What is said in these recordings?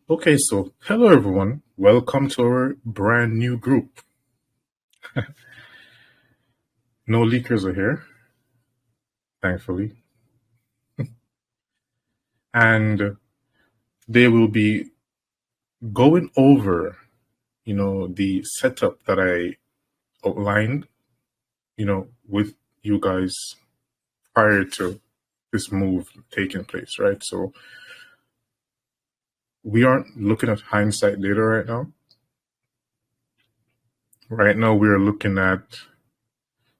Okay, so hello everyone. Welcome to our brand new group. No leakers are here, thankfully. And they will be going over, the setup that I outlined, with you guys prior to this move taking place, right? So we aren't looking at hindsight data right now. Right now we are looking at,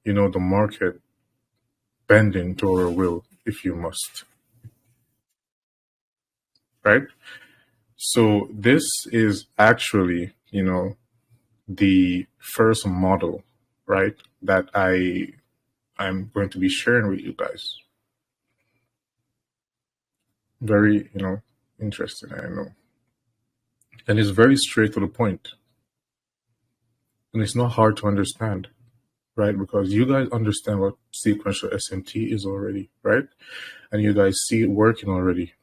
the market bending to our will, if you must, right? So this is actually, the first model, right, that I'm going to be sharing with you guys. Very, interesting, I know. And it's very straight to the point. And it's not hard to understand, right? Because you guys understand what sequential SMT is already, right? And you guys see it working already,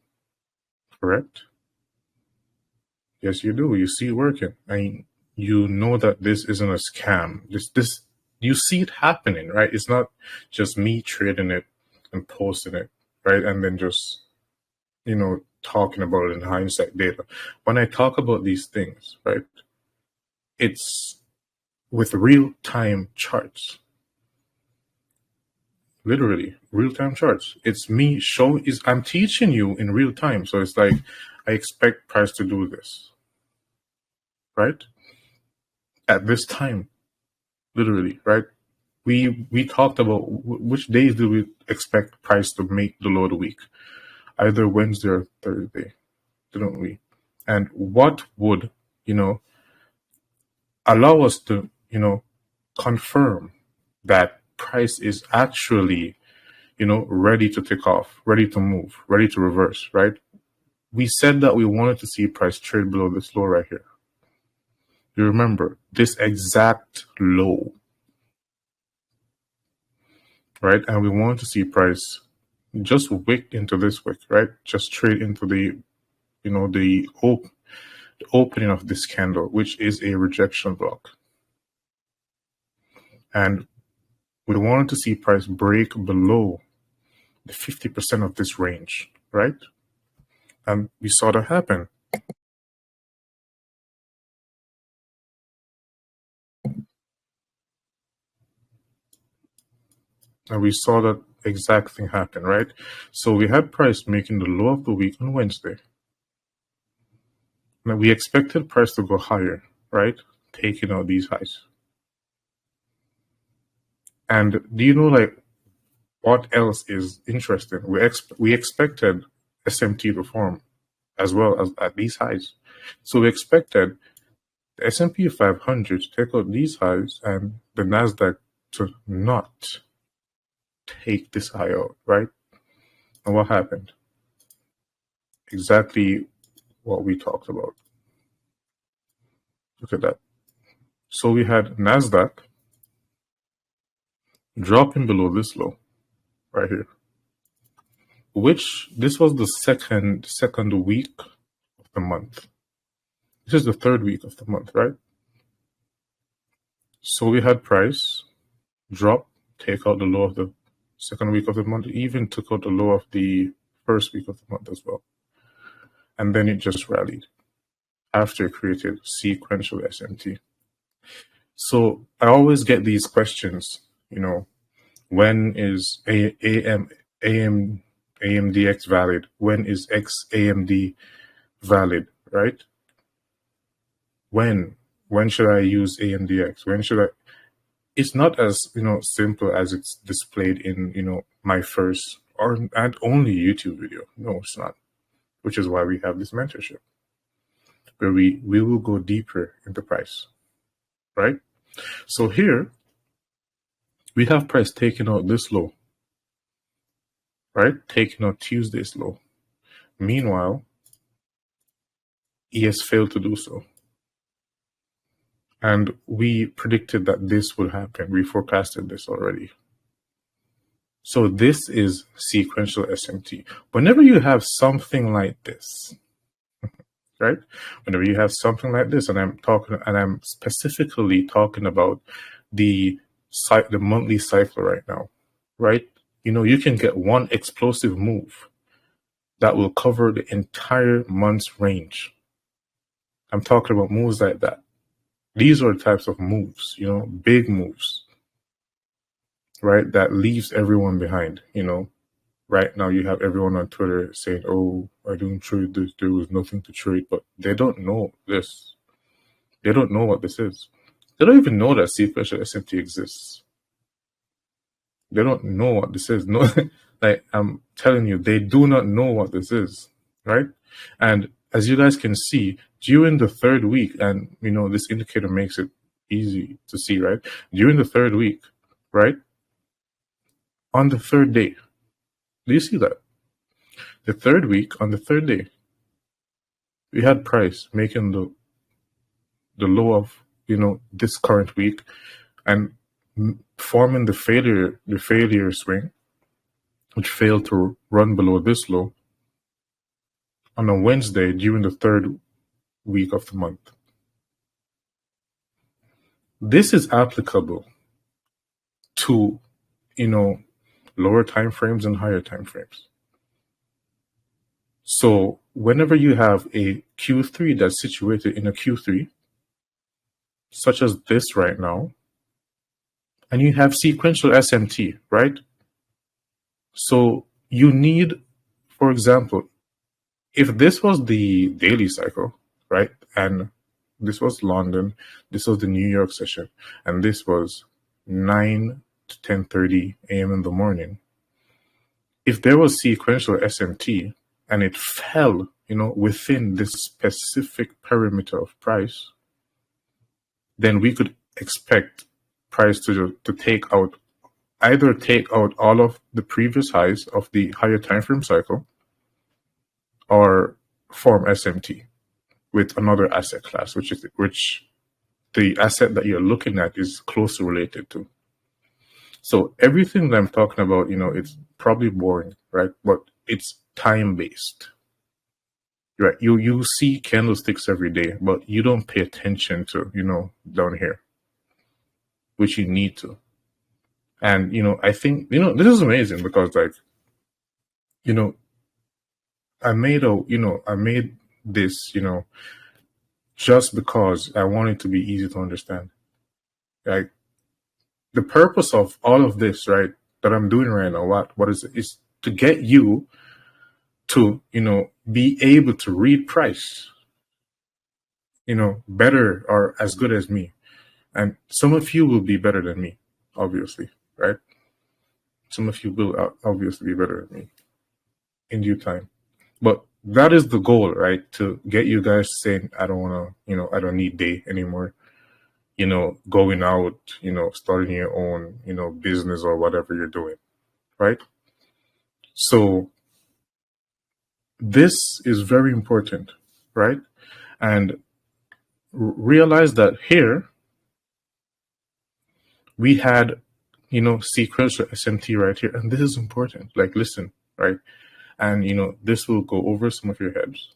correct? Yes, you do. You see it working. And you know that this isn't a scam. This you see it happening, right? It's not just me trading it and posting it, right? And then just, talking about it in hindsight data. When I talk about these things, right, it's with real-time charts. Literally, real-time charts. It's me showing, I'm teaching you in real time. So it's like, I expect price to do this, right? At this time, literally, right? We talked about which days do we expect price to make the low of the week, either Wednesday or Thursday, didn't we? And what would, allow us to, confirm that price is actually, ready to take off, ready to move, ready to reverse, right? We said that we wanted to see price trade below this low right here. You remember this exact low, right? And we wanted to see price just wick into this wick, right? Just trade into the, the opening of this candle, which is a rejection block. And we wanted to see price break below the 50% of this range, right? And we saw that happen. And we saw that exact thing happen, right? So we had price making the low of the week on Wednesday. Now we expected price to go higher, right? Taking out these highs. And do you know, like, what else is interesting? We expected SMT to form as well as at these highs. So we expected the S&P 500 to take out these highs and the NASDAQ to not take this high out, right? And what happened? Exactly what we talked about. Look at that. So we had NASDAQ dropping below this low right here, which this was the second week of the month. This is the third week of the month, right? So we had price drop, take out the low of the second week of the month, even took out the low of the first week of the month as well. And then it just rallied after it created sequential SMT. So I always get these questions, when is AMDX valid? When is XAMD valid, right? When should I use AMDX? When should I? It's not as, simple as it's displayed in, my first and only YouTube video. No, it's not. Which is why we have this mentorship, where we will go deeper into price, right? So here we have price taking out this low, right? Taking out Tuesday's low. Meanwhile, he has failed to do so. And we predicted that this would happen. We forecasted this already. So this is sequential SMT. Whenever you have something like this, right? Whenever you have something like this, and I'm specifically talking about the monthly cycle right now, right? You can get one explosive move that will cover the entire month's range. I'm talking about moves like that. These are the types of moves, big moves, right? That leaves everyone behind, Right now, you have everyone on Twitter saying, "Oh, I didn't trade this. There was nothing to trade," but they don't know this. They don't know what this is. They don't even know that sequential SMT exists. They don't know what this is. No, like I'm telling you, they do not know what this is, right? And as you guys can see, during the third week, and this indicator makes it easy to see, right? During the third week, right? On the third day, do you see that? The third week, on the third day, we had price making the low of this current week and forming the failure swing, which failed to run below this low on a Wednesday during the third week of the month. This is applicable to lower time frames and higher time frames. So whenever you have a Q3 that's situated in a Q3, such as this right now, and you have sequential SMT, right? So you need, for example, if this was the daily cycle, right? And this was London, this was the New York session, and this was 9 to 10:30 a.m. in the morning. If there was sequential SMT and it fell, within this specific perimeter of price, then we could expect price to either take out all of the previous highs of the higher time frame cycle or form SMT with another asset class, which the asset that you're looking at is closely related to. So everything that I'm talking about, it's probably boring, right? But it's time-based, right? You see candlesticks every day, but you don't pay attention to, down here, which you need to. And, I think, this is amazing because I made this, just because I want it to be easy to understand. Like the purpose of all of this, right, that I'm doing right now, what is it? Is to get you to, be able to read price, better or as good as me. And some of you will be better than me, obviously, right? Some of you will obviously be better than me in due time. But that is the goal, right? To get you guys saying, I don't want to, I don't need day anymore. Going out, starting your own, business or whatever you're doing, right? So this is very important, right? And realize that here we had, sequential SMT right here. And this is important. Like, listen, right? And, this will go over some of your heads.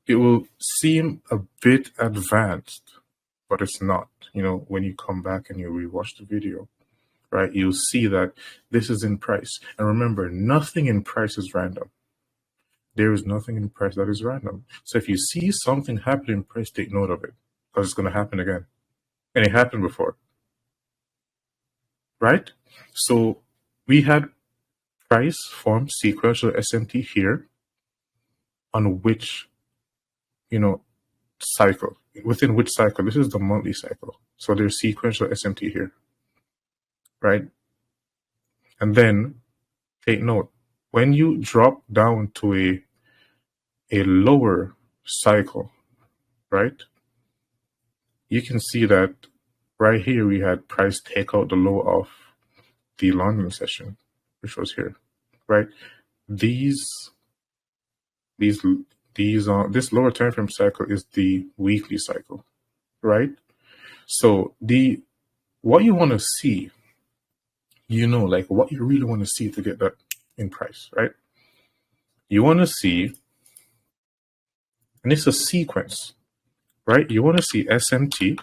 It will seem a bit advanced, but it's not. When you come back and you rewatch the video, right, you'll see that this is in price. And remember, nothing in price is random. There is nothing in price that is random. So if you see something happen in price, take note of it, because it's going to happen again. And it happened before, right? So we had price form sequential SMT here on which, cycle. Within which cycle? This is the monthly cycle. So there's sequential SMT here, right? And then take note, when you drop down to a lower cycle, right? You can see that right here we had price take out the low of the London session, which was here, right? This lower time frame cycle is the weekly cycle, right? So what you want to see, like what you really want to see to get that in price, right? You want to see And it's a sequence, right? You want to see SMT.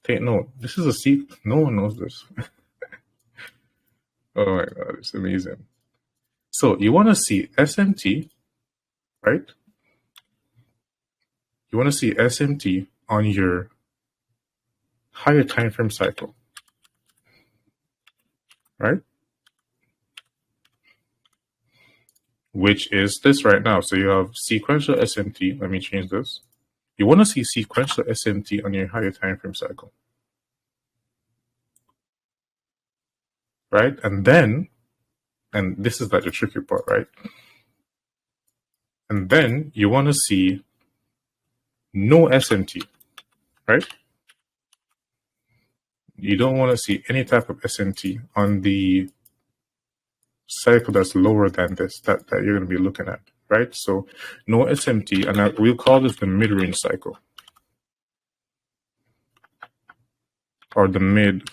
Take note. This is a sequence. No one knows this. Oh my God, it's amazing. So you want to see SMT, right? You want to see SMT on your higher time frame cycle, right? Which is this right now. So you have sequential SMT. Let me change this. You want to see sequential SMT on your higher time frame cycle, right? And then, and this is like the tricky part, right? And then you want to see no SMT, right? You don't want to see any type of SMT on the cycle that's lower than this that you're going to be looking at, right? So no SMT, and we'll call this the mid-range cycle or the mid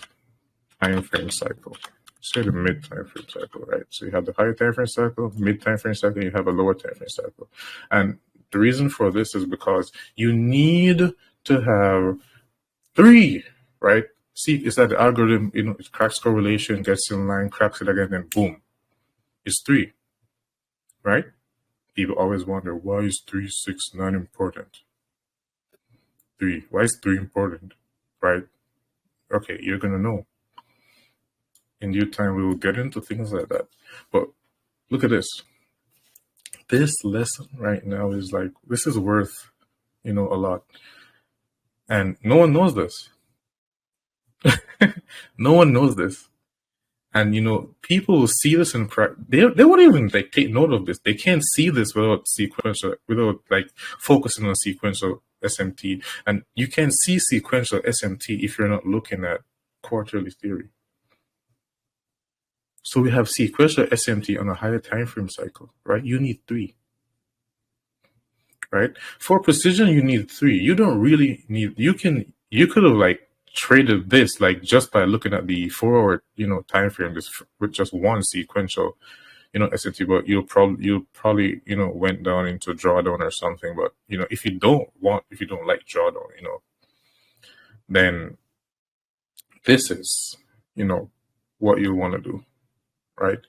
time frame cycle. Say the mid time frame cycle, right? So you have the higher time frame cycle, mid time frame cycle, you have a lower time frame cycle. And the reason for this is because you need to have 3, right? See, it's that the algorithm, it cracks correlation, gets in line, cracks it again, then boom. It's 3, right? People always wonder, why is 3, 6, 9 important? 3, why is 3 important, right? Okay, you're going to know. In due time, we will get into things like that. But look at this. This lesson right now is like, this is worth, a lot. And no one knows this. No one knows this. And, people will see this in practice. They won't even like take note of this. They can't see this without like focusing on sequential SMT. And you can see sequential SMT if you're not looking at quarterly theory. So we have sequential SMT on a higher time frame cycle, right? You need 3, right? For precision, you need 3. You don't really need. You could have like traded this like just by looking at the 4-hour time frame, with just one sequential SMT. But you probably went down into drawdown or something. But if you don't like drawdown, then this is what you want to do. Right?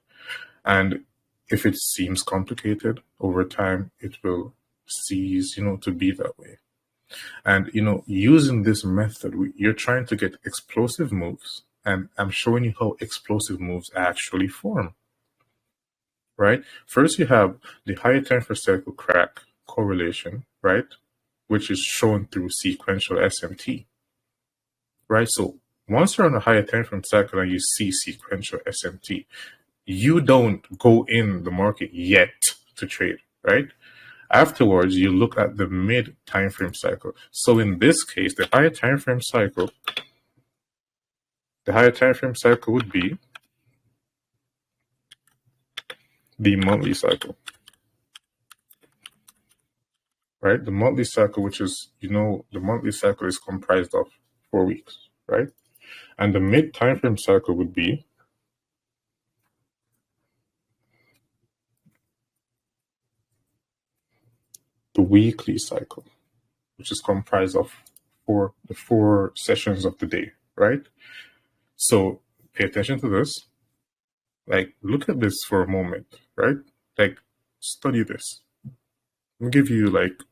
And if it seems complicated over time, it will cease, to be that way. And, using this method, you're trying to get explosive moves. And I'm showing you how explosive moves actually form. Right? First, you have the higher time for cycle crack correlation, right? Which is shown through sequential SMT. Right? So once you're on a higher time frame cycle and you see sequential SMT, you don't go in the market yet to trade, right? Afterwards, you look at the mid time frame cycle. So in this case, the higher time frame cycle would be the monthly cycle, right? The monthly cycle, which is, the monthly cycle is comprised of 4 weeks, right? And the mid time frame cycle would be the weekly cycle, which is comprised of the 4 sessions of the day, right? So pay attention to this. Like, look at this for a moment, right? Like, study this. I'll give you like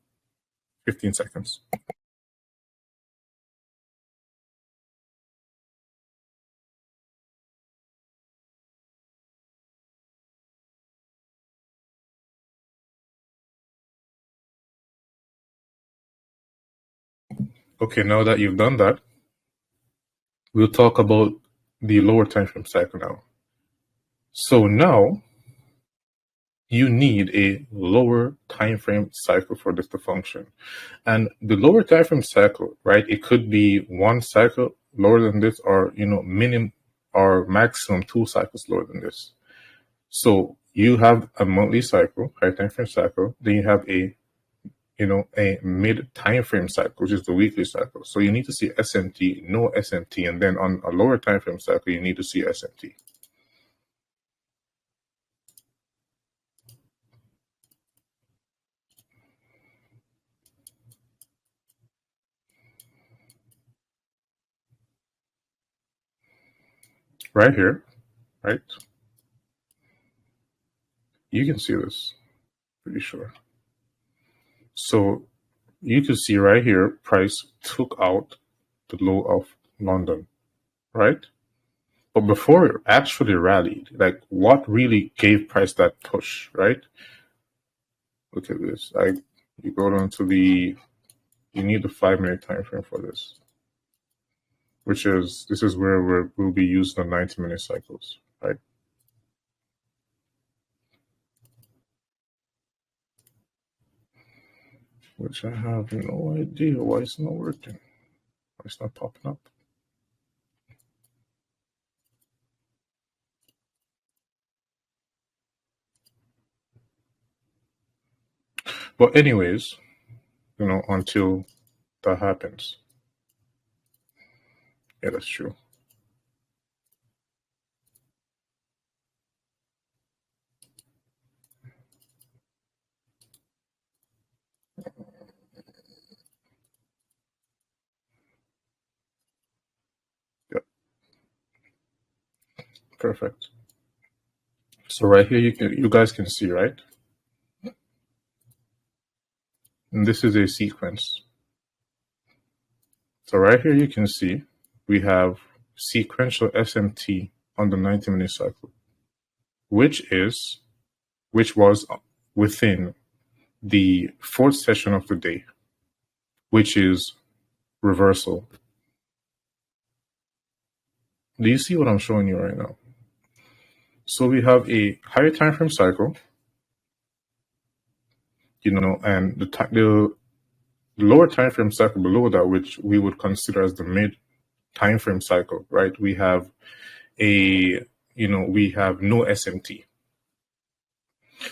15 seconds. Okay, now that you've done that, we'll talk about the lower time frame cycle now. So now you need a lower time frame cycle for this to function. And the lower time frame cycle, right? It could be 1 cycle lower than this, or minimum or maximum 2 cycles lower than this. So you have a monthly cycle, high time frame cycle, then you have a mid time frame cycle, which is the weekly cycle. So you need to see SMT, no SMT, and then on a lower time frame cycle, you need to see SMT. right here, right? You can see this, pretty sure. So you can see right here, price took out the low of London, right? But before it actually rallied, like what really gave price that push, right? Look at this. You go down to you need the 5-minute time frame for this, this is where we'll be using the 90-minute cycles, right? Which I have no idea why it's not working. Why it's not popping up. But anyways, until that happens. Yeah, that's true. Yep. Perfect. So right here, you guys can see, right? And this is a sequence. So right here, you can see we have sequential SMT on the 90-minute cycle, which was within the fourth session of the day, which is reversal. Do you see what I'm showing you right now? So we have a higher time frame cycle, and the lower time frame cycle below that, which we would consider as the mid time frame cycle, right? We have we have no SMT.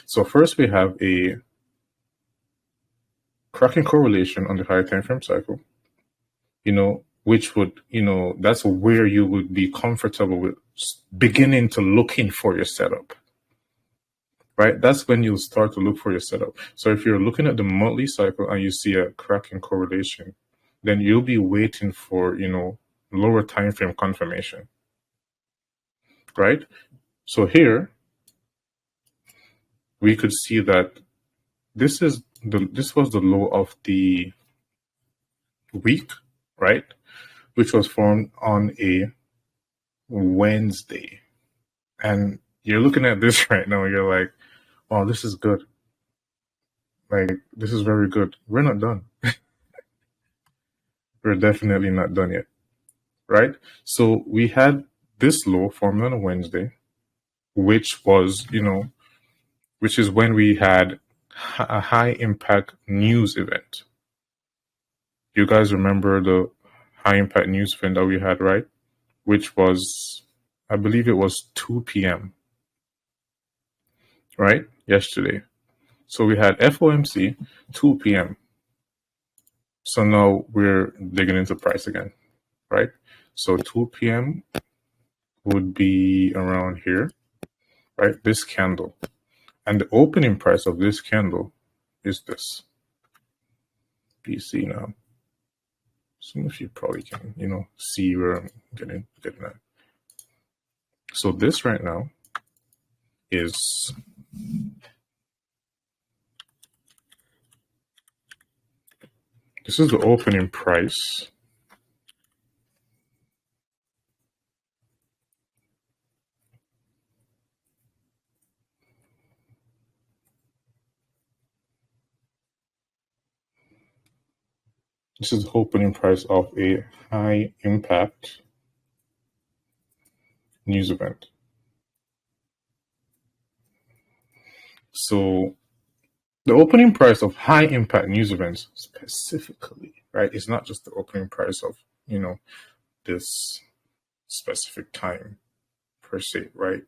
So first we have a cracking correlation on the higher time frame cycle, which would, that's where you would be comfortable with beginning to looking for your setup, right? That's when you'll start to look for your setup. So if you're looking at the monthly cycle and you see a cracking correlation, then you'll be waiting for, lower time frame confirmation, right? So here we could see that this was the low of the week, right? Which was formed on a Wednesday. And you're looking at this right now, you're like, oh, this is good. Like, this is very good. We're not done. We're definitely not done yet, right? So we had this low formed on a Wednesday, which was, which is when we had a high impact news event. You guys remember the high impact news event that we had, right? Which was, I believe it was 2 p.m., right? Yesterday. So we had FOMC 2 p.m. So now we're digging into price again, right? So 2 p.m. would be around here, right? This candle. And the opening price of this candle is this. PC now. Some of you probably can, see where I'm getting at. So this right now is this is the opening price. This is the opening price of a high impact news event. So the opening price of high impact news events specifically, right? It's not just the opening price of, this specific time per se, right?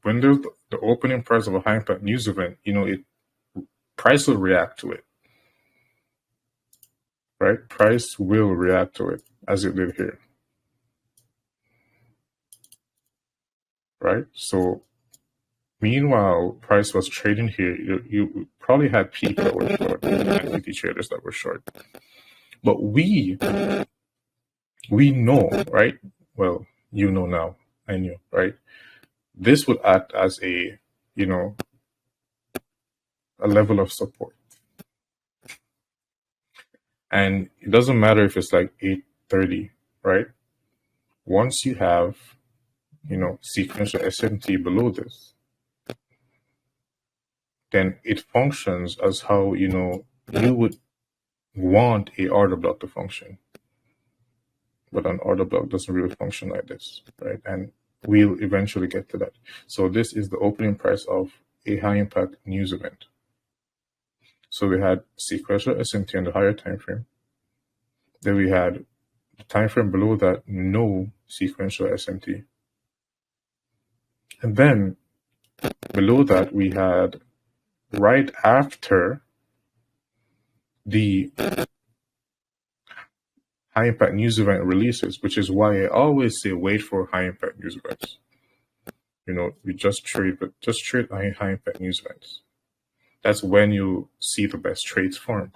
When there's the opening price of a high impact news event, price will react to it, right? Price will react to it as it did here, right? So meanwhile, price was trading here. You probably had people that were short and equity traders that were short. But we know, right? Well, you know now. I knew, right? This would act as a, a level of support. And it doesn't matter if it's like 830, right? Once you have, sequential SMT below this, then it functions as how, you would want a order block to function. But an order block doesn't really function like this, right? And we'll eventually get to that. So this is the opening price of a high impact news event. So we had sequential SMT on the higher time frame. Then we had the time frame below that, no sequential SMT. And then below that, we had right after the high impact news event releases, which is why I always say wait for high impact news events. We just trade high impact news events. That's when you see the best trades form.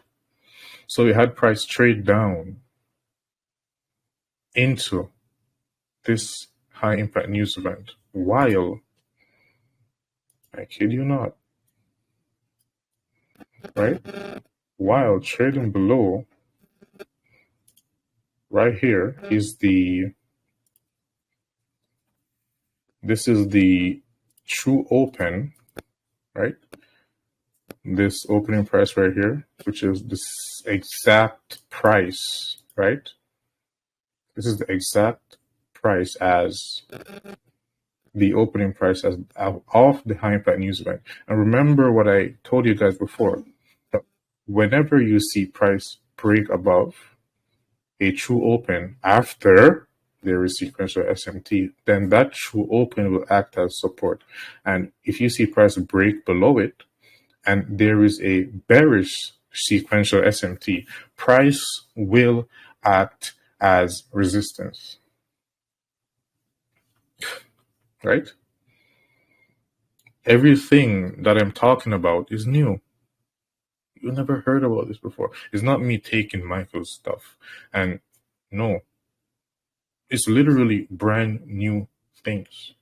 So we had price trade down into this high impact news event while, I kid you not, right? While trading below, right here is this is the true open, right? This opening price right here, which is this exact price, right? This is the exact price as the opening price of the high impact news event. And remember what I told you guys before. Whenever you see price break above a true open after there is sequential SMT, then that true open will act as support. And if you see price break below it and there is a bearish sequential SMT, price will act as resistance. Right? Everything that I'm talking about is new. You never heard about this before. It's not me taking Michael's stuff. And no, it's literally brand new things.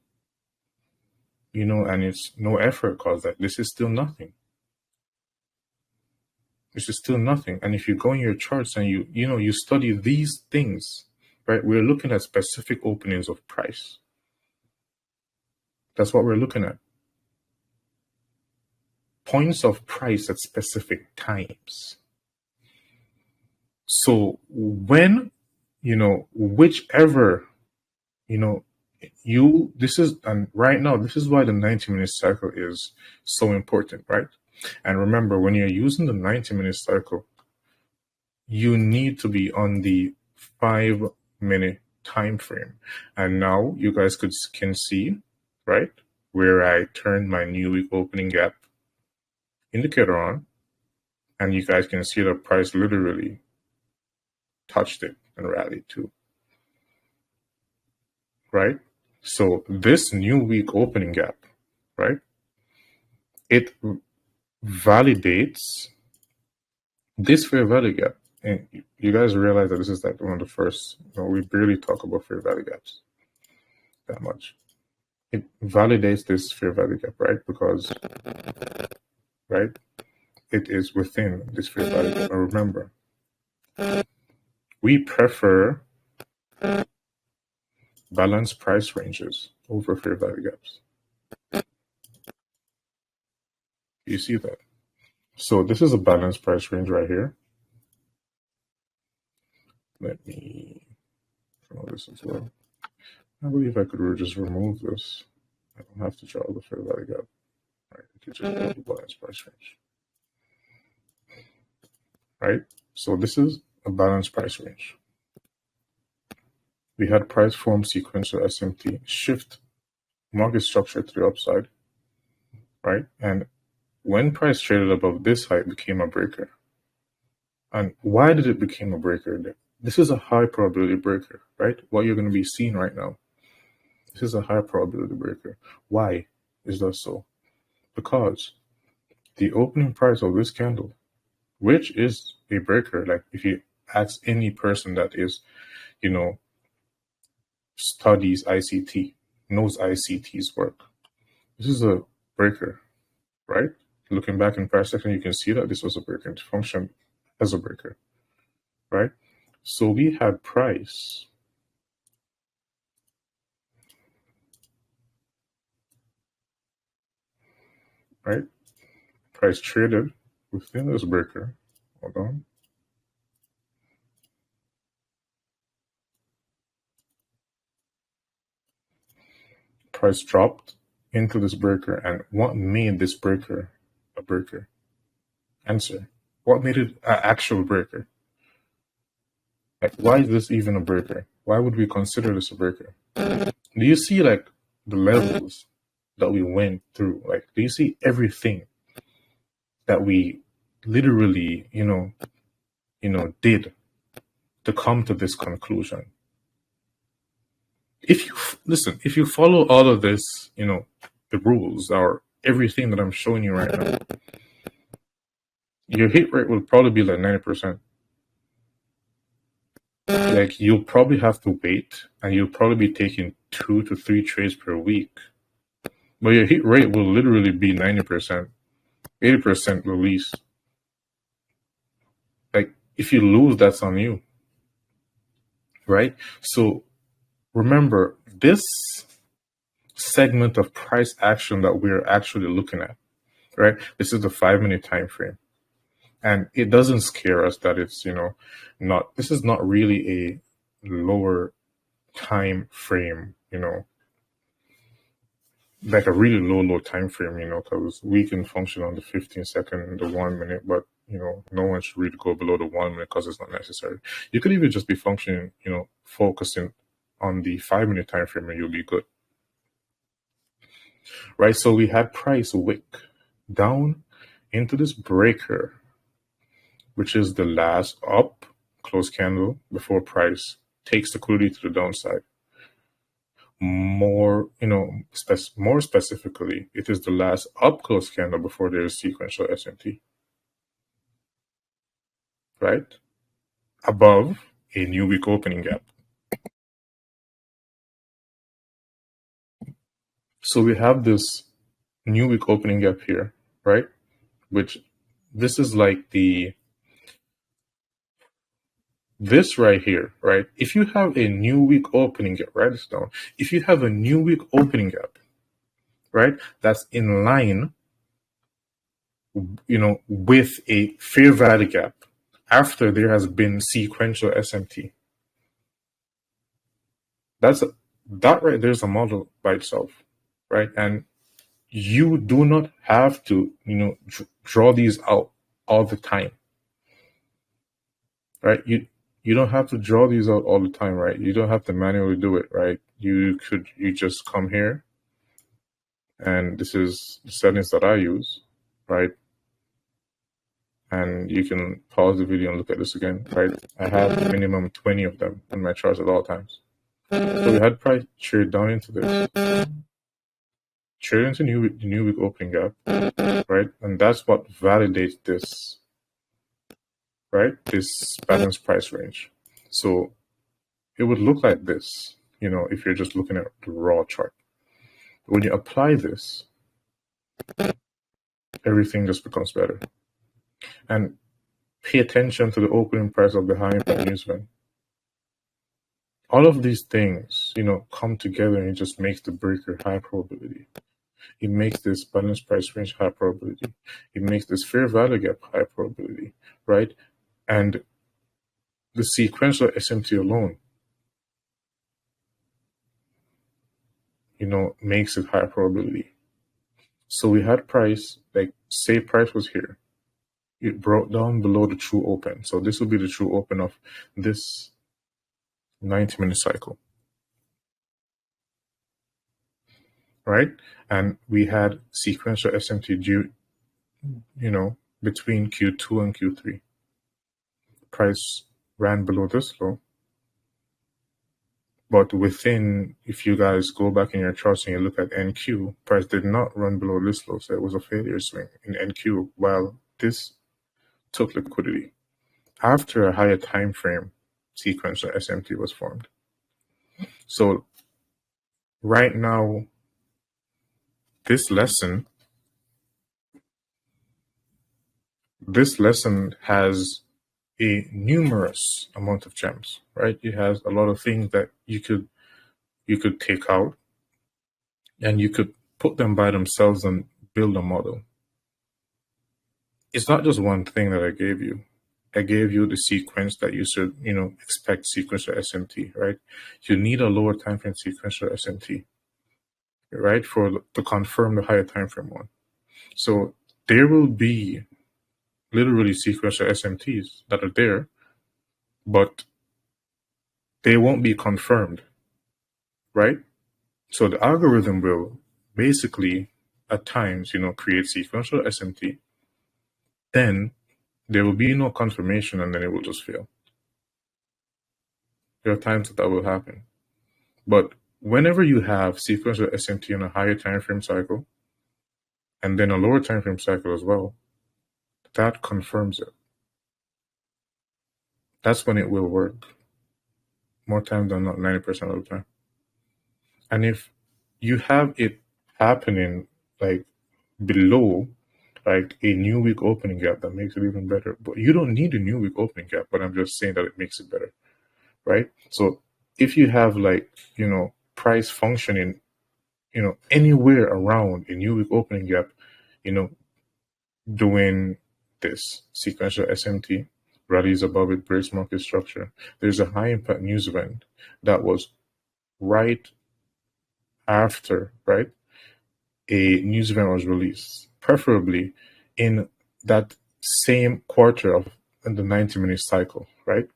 And it's no effort because this is still nothing. This is still nothing. And if you go in your charts and you study these things, right? We're looking at specific openings of price. That's what we're looking at. Points of price at specific times. So when, whichever, and right now, this is why the 90-minute cycle is so important, right? And remember, when you're using the 90-minute cycle, you need to be on the 5-minute time frame. And now you guys can see, right, where I turned my new week opening gap indicator on, and you guys can see the price literally touched it and rallied too, right? So this new week opening gap, right, it validates this fair value gap. And you guys realize that this is like one of the first, we barely talk about fair value gaps that much. It validates this fair value gap, right? Because, right, it is within this fair value gap. And remember, we prefer balanced price ranges over fair value gaps. You see that? So this is a balanced price range right here. Let me draw this as well. I believe I could just remove this. I don't have to draw the fair value gap. Right, I could just draw the balanced price range. Right? So this is a balanced price range. We had price form sequential SMT shift market structure to the upside, right? And when price traded above this height, it became a breaker. And why did it become a breaker? This is a high probability breaker, right? What you're going to be seeing right now. This is a high probability breaker. Why is that so? Because the opening price of this candle, which is a breaker, like if you ask any person that is, studies ICT, knows ICTs work. This is a breaker, right? Looking back in price action, you can see that this was a breaker. It functioned as a breaker, right? So we had price, right? Price traded within this breaker. Hold on. Price dropped into this breaker, and what made this breaker a breaker? Answer. What made it an actual breaker? Like, why is this even a breaker? Why would we consider this a breaker? Do you see like the levels that we went through? Like, do you see everything that we literally, did to come to this conclusion? If you listen, if you follow all of this, the rules or everything that I'm showing you right now, your hit rate will probably be like 90%. Like, you'll probably have to wait, and you'll probably be taking 2 to 3 trades per week. But your hit rate will literally be 90%, 80% release. Like, if you lose, that's on you, right? So remember, this segment of price action that we're actually looking at, right? This is the 5-minute time frame. And it doesn't scare us that it's, this is not really a lower time frame, like a really low time frame, because we can function on the 15-second, the 1 minute, but, no one should really go below the 1 minute because it's not necessary. You could even just be functioning, focusing on the 5-minute time frame, and you'll be good. Right? So we had price wick down into this breaker, which is the last up close candle before price takes liquidity to the downside. More specifically, it is the last up close candle before there is sequential SMT, right? Above a new week opening gap. So we have this new week opening gap here, right? Which this is like this right here, right? If you have a new week opening gap, write this down. If you have a new week opening gap, right, that's in line, with a fair value gap after there has been sequential SMT. That right there's a model by itself, right? And you do not have to, draw these out all the time, right? You don't have to draw these out all the time, right? You don't have to manually do it, right? You just come here, and this is the settings that I use, right? And you can pause the video and look at this again, right? I have minimum 20 of them in my charts at all times. So we had price trade down into this, trade into the new week opening gap, right? And that's what validates this, right? This balanced price range. So it would look like this, if you're just looking at the raw chart. When you apply this, everything just becomes better. And pay attention to the opening price of the high impact news event. All of these things, come together, and it just makes the breaker high probability. It makes this balanced price range high probability. It makes this fair value gap high probability, right? And the sequential SMT alone, makes it high probability. So we had price, like say price was here. It broke down below the true open. So this will be the true open of this 90-minute cycle, right? And we had sequential SMT due, between Q2 and Q3. Price ran below this low. But within, if you guys go back in your charts and you look at NQ, price did not run below this low. So it was a failure swing in NQ, while this took liquidity. After a higher time frame, sequential SMT was formed. So right now, this lesson has a numerous amount of gems, right? It has a lot of things that you could take out and you could put them by themselves and build a model. It's not just one thing that I gave you. I gave you the sequence that you should, expect sequential SMT, right? You need a lower time frame sequential SMT, right, to confirm the higher time frame one. So there will be literally sequential SMTs that are there, but they won't be confirmed, right? So the algorithm will basically at times, create sequential SMT, then there will be no confirmation and then it will just fail. There are times that will happen. But whenever you have sequential SMT on a higher time frame cycle, and then a lower time frame cycle as well, that confirms it. That's when it will work. More times than not, 90% of the time. And if you have it happening like below like a new week opening gap, that makes it even better. But you don't need a new week opening gap, but I'm just saying that it makes it better, right? So if you have like, price functioning, anywhere around a new week opening gap, doing this sequential SMT, rallies above it, breaks market structure, there's a high impact news event that was right after, right, a news event was released, preferably in that same quarter of the 90-minute cycle, right?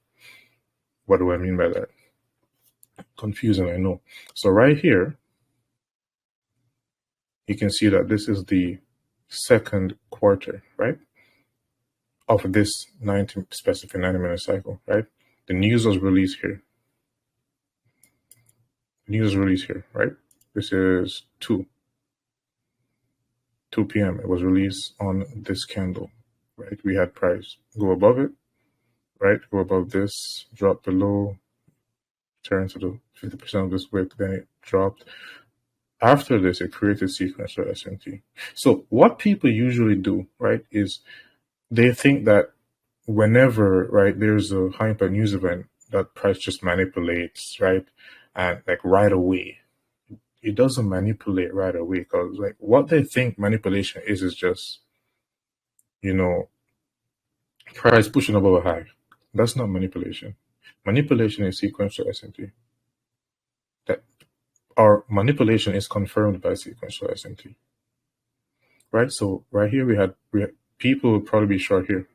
What do I mean by that? Confusing, I know. So right here, you can see that this is the second quarter, right, of this specific 90-minute cycle, right? The news was released here. News release here, right? This is 2 p.m. It was released on this candle, right? We had price go above it, right? Go above this, drop below, turn to the 50% of this wick, then it dropped. After this, it created sequential SMT. So what people usually do, right, is they think that whenever, right, there's a high impact news event, that price just manipulates, right? And like right away. It doesn't manipulate right away, because like what they think manipulation is just, price pushing above a high. That's not manipulation. Manipulation is sequential SMT. That our manipulation is confirmed by sequential SMT. Right? So right here we had people will probably be short here.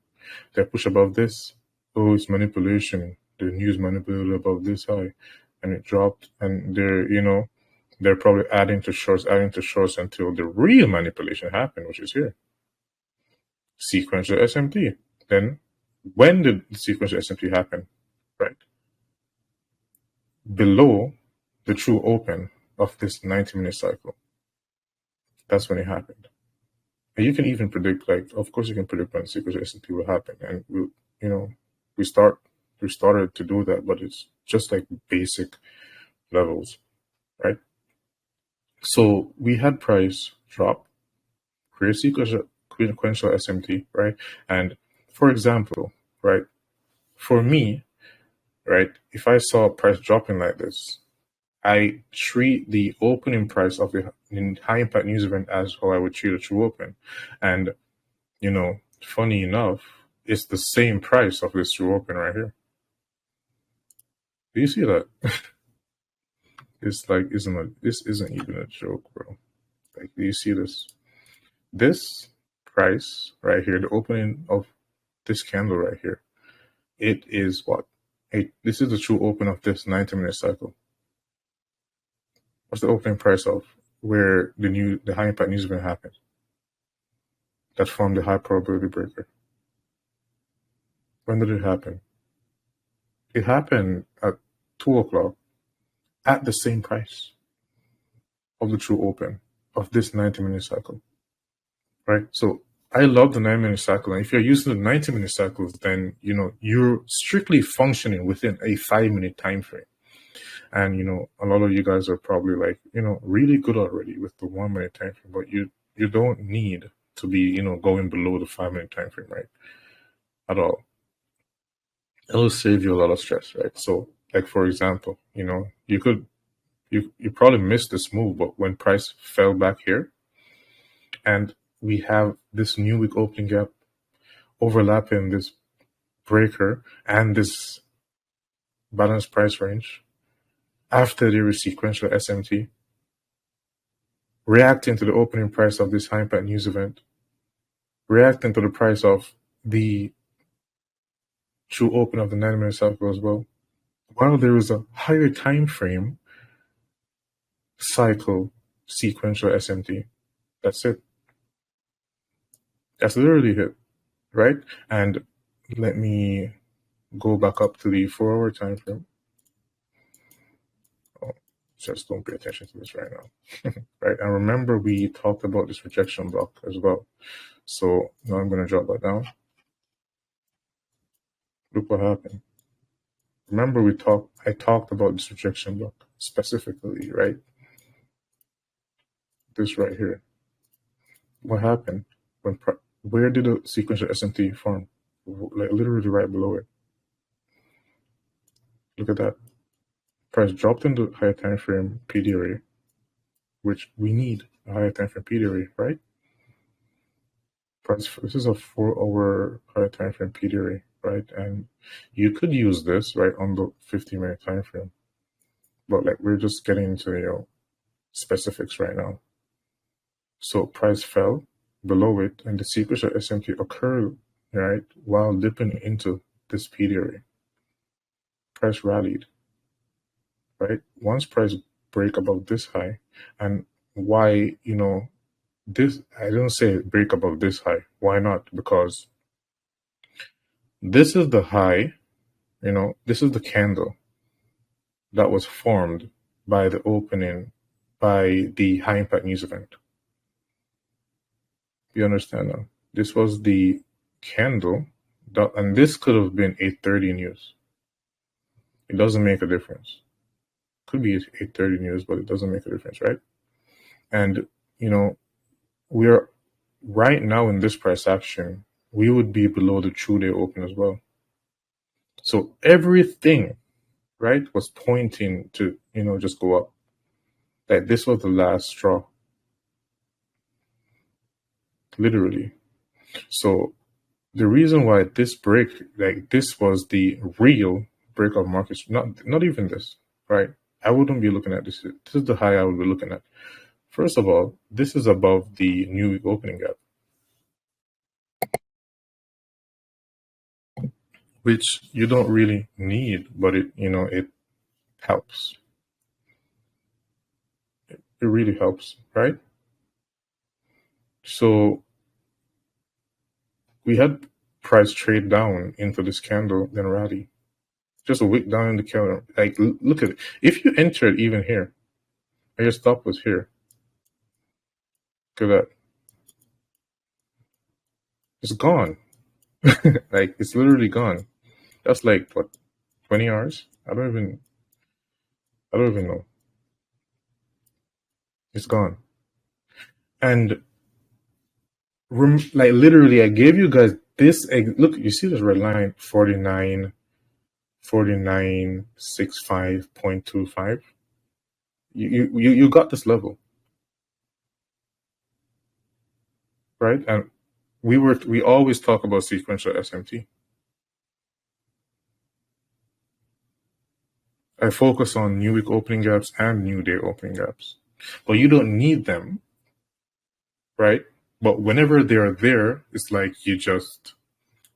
They push above this. Oh, it's manipulation. The news manipulated above this high, and it dropped, and they're probably adding to shorts until the real manipulation happened, which is here. Sequential SMT. Then when did the sequential SMT happen? Right. Below the true open of this 90-minute cycle. That's when it happened. And you can even predict, like, of course you can predict when sequential SMT will happen. And we started to do that, but it's just like basic levels, right? So we had price drop, create sequential SMT, right? And for example, right, for me, right, if I saw price dropping like this, I treat the opening price of the high impact news event as how I would treat a true open. And, funny enough, it's the same price of this true open right here. Do you see that? It's like, this isn't even a joke, bro. Like, do you see this? This price right here, the opening of this candle right here, it is what? This is the true open of this 90-minute cycle. What's the opening price of where the high impact news event happened? That formed the high probability breaker. When did it happen? It happened at 2 o'clock at the same price of the true open of this 90-minute cycle, right? So I love the 90-minute cycle. And if you're using the 90-minute cycles, then, you're strictly functioning within a 5-minute time frame. And, you know, a lot of you guys are probably like, you know, really good already with the 1 minute time frame, but you don't need to be, you know, going below the 5 minute time frame, right? At all. It'll save you a lot of stress, right? So, like, for example, you know, you probably missed this move, but when price fell back here and we have this new week opening gap overlapping this breaker and this balanced price range after the sequential SMT, reacting to the opening price of this high impact news event, reacting to the price of the true open of the 9-minute cycle as well, while there is a higher time frame cycle sequential SMT. That's it. That's literally it, right? And let me go back up to the 4-hour time frame. Oh, just don't pay attention to this right now. Right? And remember, we talked about this rejection block as well. So now I'm going to drop that down. Look what happened. Remember, I talked about this rejection block specifically, right? This right here. What happened? Where did the sequential SMT form? Like literally right below it. Look at that. Price dropped in the higher time frame PD array, which we need a higher time frame PD array, right? Price. This is a 4-hour higher time frame PD array, right? And you could use this right on the 50-minute time frame, but like we're just getting into, you know, specifics right now. So price fell below it, and the sequential SMT occurred, right, while dipping into this PD array. Price rallied, right? Once price break above this high, and why, you know, this, I don't say break above this high. Why not? Because this is the high, you know, this is the candle that was formed by the opening, by the high impact news event. You understand now? This was the candle, that, and this could have been 8:30 news. It doesn't make a difference. Could be 8:30 news, but it doesn't make a difference, right? And, you know, we are right now in this price action, we would be below the true day open as well. So everything, right, was pointing to, you know, just go up. Like this was the last straw. Literally. So the reason why this break, like this was the real break of markets, not even this, right? I wouldn't be looking at this. This is the high I would be looking at. First of all, this is above the new week opening gap, which you don't really need, but it, you know, it helps. It really helps, right? So we had price trade down into this candle, then rally. Just a wick down in the candle. Like, look at it. If you entered even here, and your stop was here, look at that. It's gone. Like, it's literally gone. That's like, what, 20 hours? I don't even know. It's gone. And like literally, I gave you guys this. Look, you see this red line, 49.65.25. You got this level, right? And we always talk about sequential SMT. I focus on new week opening gaps and new day opening gaps, but you don't need them, right? But whenever they are there, it's like you just,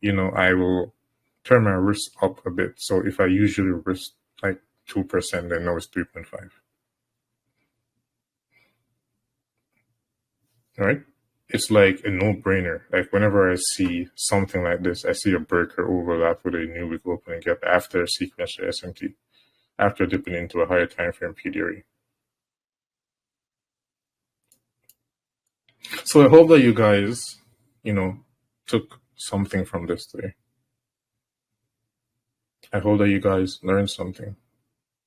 you know, I will turn my risk up a bit. So if I usually risk like 2%, then now it's 3.5. Right? It's like a no-brainer. Like whenever I see something like this, I see a breaker overlap with a new week opening gap after sequential SMT, after dipping into a higher time frame PDRE. So I hope that you guys, you know, took something from this today. I hope that you guys learned something.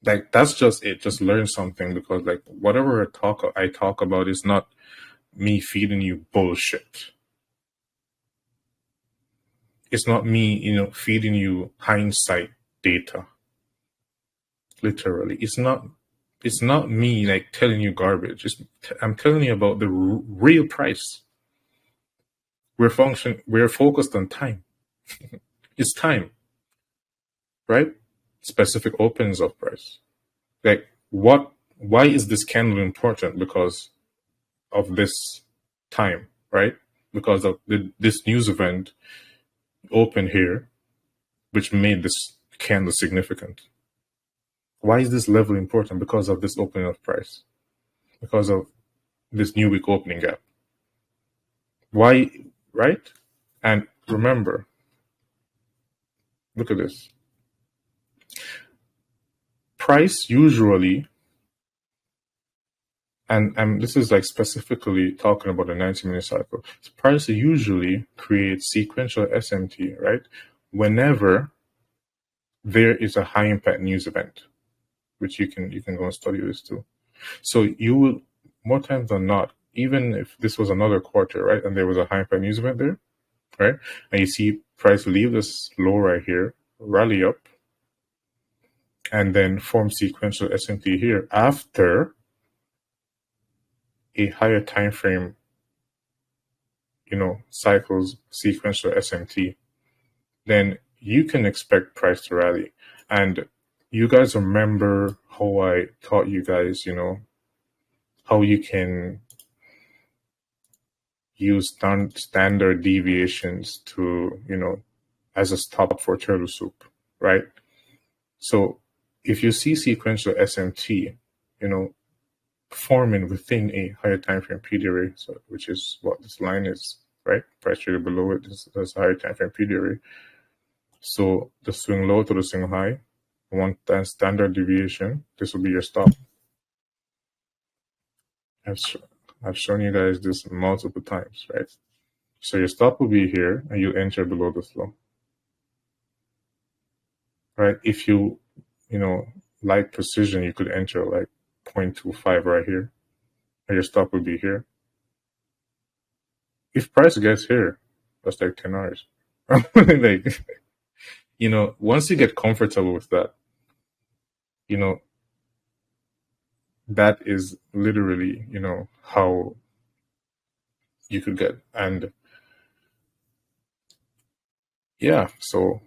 Like, that's just it. Just learn something, because like whatever I talk about is not me feeding you bullshit. It's not me, feeding you hindsight data. Literally, it's not me like telling you garbage. I'm telling you about the real price. We're focused on time. It's time, right? Specific opens of price. Like, why is this candle important? Because of this time, right? Because of this news event open here, which made this candle significant. Why is this level important? Because of this opening of price. Because of this new week opening gap. Why, right? And remember, look at this. Price usually, and this is like specifically talking about a 90-minute cycle. Price usually creates sequential SMT, right? Whenever there is a high impact news event, which you can go and study this too. So you will, more times than not, even if this was another quarter, right, and there was a high impact news event there, right, and you see price leave this low right here, rally up, and then form sequential SMT here after a higher time frame, cycles sequential SMT, then you can expect price to rally. And you guys remember how I taught you guys, how you can use standard deviations to, as a stop for turtle soup, right? So if you see sequential SMT, forming within a higher time frame PD array, so which is what this line is, right? Price traded below it is a higher time frame PD array. So the swing low to the swing high, one standard deviation, this will be your stop. I've shown you guys this multiple times, right? So your stop will be here, and you enter below this low, right? If you, like precision, you could enter like 0.25 right here, and your stop will be here. If price gets here, that's like 10 hours. Like, once you get comfortable with that, that is literally, how you could get. And yeah, so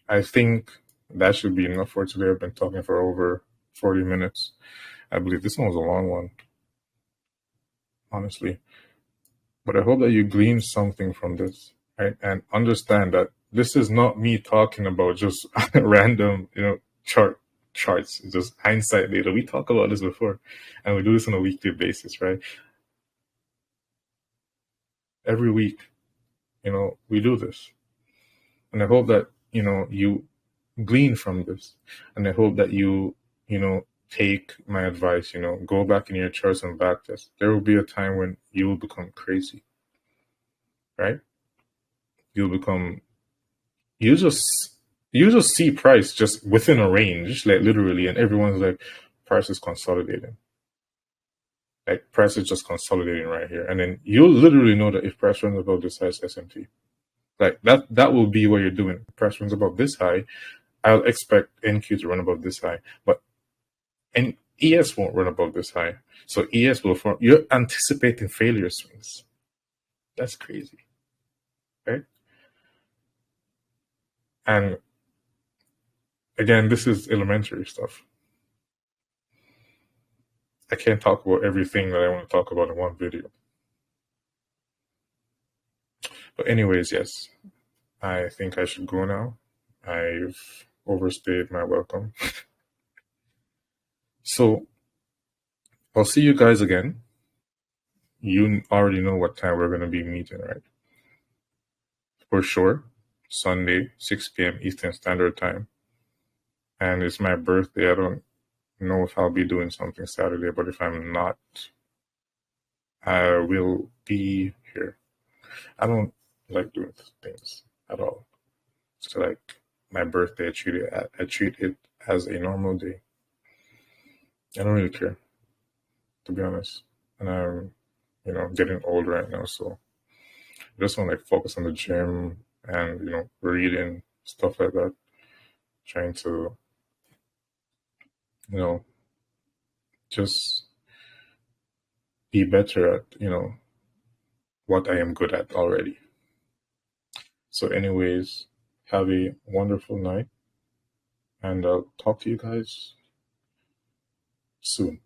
I think that should be enough for today. I've been talking for over 40 minutes. I believe this one was a long one, honestly. But I hope that you glean something from this, right? And understand that this is not me talking about just random, charts, just hindsight data. We talk about this before, and we do this on a weekly basis, right? Every week, we do this. And I hope that, you glean from this. And I hope that you, take my advice, go back in your charts and backtest. There will be a time when you will become crazy, right? You just see price just within a range, like literally, and everyone's like, price is consolidating. Like, price is just consolidating right here. And then you'll literally know that if price runs above this high, it's SMT. Like, that will be what you're doing. If price runs above this high, I'll expect NQ to run above this high. But ES won't run above this high. So ES will form. You're anticipating failure swings. That's crazy, right? And again, this is elementary stuff. I can't talk about everything that I want to talk about in one video. But anyways, yes, I think I should go now. I've overstayed my welcome. So I'll see you guys again. You already know what time we're going to be meeting, right? For sure, Sunday, 6 p.m. Eastern Standard Time. And it's my birthday. I don't know if I'll be doing something Saturday, but if I'm not, I will be here. I don't like doing things at all. So like my birthday, I treat it as a normal day. I don't really care, to be honest. And I'm, getting old right now, so I just want to like focus on the gym and, reading, stuff like that. Trying to, you know, just be better at, what I am good at already. So anyways, have a wonderful night, and I'll talk to you guys soon.